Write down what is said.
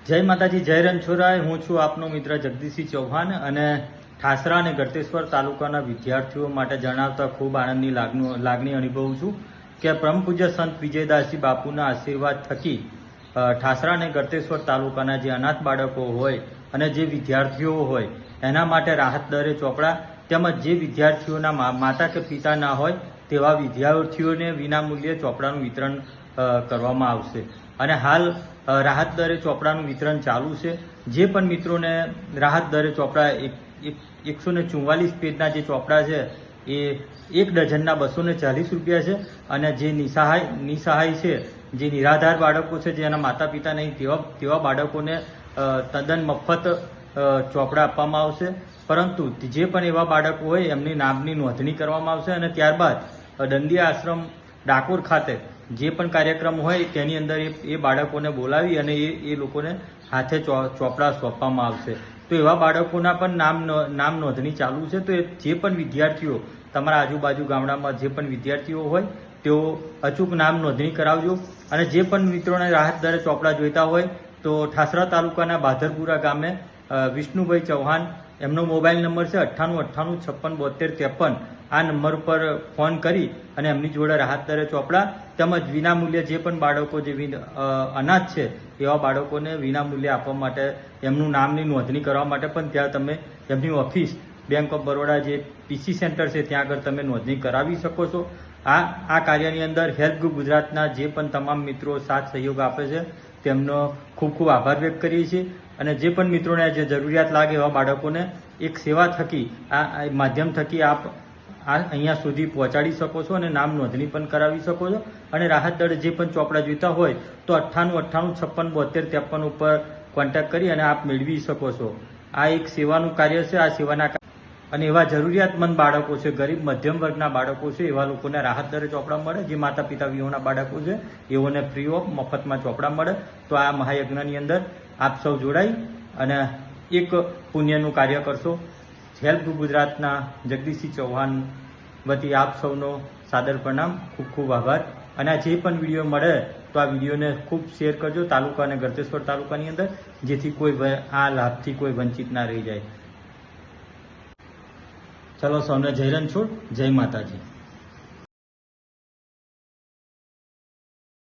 જય માતાજી, જય રણછોડરાય। હું છું આપનો મિત્ર જગદીશસિંહ ચૌહાણ અને ઠાસરા અને ગળતેશ્વર તાલુકાના વિદ્યાર્થીઓ માટે જણાવતા ખૂબ આનંદની લાગણી અનુભવું છું કે પરમ પૂજ્ય સંત વિજયદાસજી બાપુના આશીર્વાદ થકી ઠાસરા અને ગળતેશ્વર તાલુકાના જે અનાથ બાળકો હોય અને જે વિદ્યાર્થીઓ હોય એના માટે રાહત દરે ચોપડા તેમજ જે વિદ્યાર્થીઓના માતા કે પિતા ના હોય તેવા વિદ્યાર્થીઓને વિનામૂલ્યે ચોપડાનું વિતરણ કરવામાં આવશે અને હાલ રાહત દરે ચોપડાનું વિતરણ ચાલુ છે। જે પણ મિત્રોને રાહત દરે ચોપડા 144 પેજના જે ચોપડા છે એ 1 ડઝનના 240 રૂપિયા છે અને જે નિસહાય છે, જે નિરાધાર બાળકો છે, જેના માતા પિતા નહીં તેવા બાળકોને તદ્દન મફત ચોપડા આપવામાં આવશે। પરંતુ જે પણ એવા બાળકો હોય એમની નામની નોંધણી કરવામાં આવશે અને ત્યારબાદ દંડી આશ્રમ ડાકોર ખાતે જે પણ કાર્યક્રમ હોય તેની અંદર એ બાળકોને બોલાવી અને એ લોકોને હાથે ચોપડા સોંપવામાં આવશે। તો એવા બાળકોના પણ નામ નોંધણી ચાલુ છે। તો જે પણ વિદ્યાર્થીઓ તમારા આજુબાજુ ગામડામાં જે પણ વિદ્યાર્થીઓ હોય તેઓ અચૂક નામ નોંધણી કરાવજો અને જે પણ મિત્રોને રાહત દરે ચોપડા જોઈતા હોય તો ઠાસરા તાલુકાના બાધરપુરા ગામે વિષ્ણુભાઈ ચૌહાણ, એમનો મોબાઈલ નંબર છે 9898567253। આ નંબર પર ફોન કરી અને એમની જોડે રાહત દરે ચોપડા તેમજ વિનામૂલ્ય જે પણ બાળકો જે અનાથ છે એવા બાળકોને વિનામૂલ્ય આપવા માટે એમનું નામની નોંધણી કરવા માટે પણ ત્યાં તમે એમની ઓફિસ બેંક ઓફ બરોડા જે પીસી સેન્ટર છે ત્યાં આગળ તમે નોંધણી કરાવી શકો છો। આ કાર્યની અંદર હેલ્પ ગુજરાતના જે પણ તમામ મિત્રો સાથ સહયોગ આપે છે તેમનો ખૂબ ખૂબ આભાર વ્યક્ત કરીએ છીએ અને જે પણ મિત્રોને જે જરૂરિયાત લાગે એવા બાળકોને એક સેવા થકી આ માધ્યમ થકી આપ અહીંયા સુધી પહોંચાડી શકો છો અને નામ નોંધણી પણ કરાવી શકો છો અને રાહત દરે જે પણ ચોપડા જોઈતા હોય તો 9898567253 ઉપર કોન્ટેક્ટ કરી અને આપ મેળવી શકો છો। આ એક સેવાનું કાર્ય છે। આ સેવાના અને એવા જરૂરિયાતમંદ બાળકો છે, ગરીબ મધ્યમ વર્ગના બાળકો છે, એવા લોકોને રાહત દરે ચોપડા મળે। જે માતા પિતા વિહોણા બાળકો છે એઓને ફ્રી ઓફ મફતમાં ચોપડા મળે। તો આ મહાયજ્ઞની અંદર આપ સૌ જોડાઈ અને એક પુણ્યનું કાર્ય કરશો। હેલ્પ ગુજરાતના જગદીશસિંહ ચૌહાણ વતી આપ સૌનો સાદર પ્રણામ, ખૂબ ખૂબ આભાર। અને આ જે પણ વિડીયો મળે તો આ વિડીયોને ખૂબ શેર કરજો તાલુકા અને ગળતેશ્વર તાલુકાની અંદર, જેથી કોઈ આ લાભથી કોઈ વંચિત ના રહી જાય। ચલો સૌને જય રણછોડ, જય માતાજી।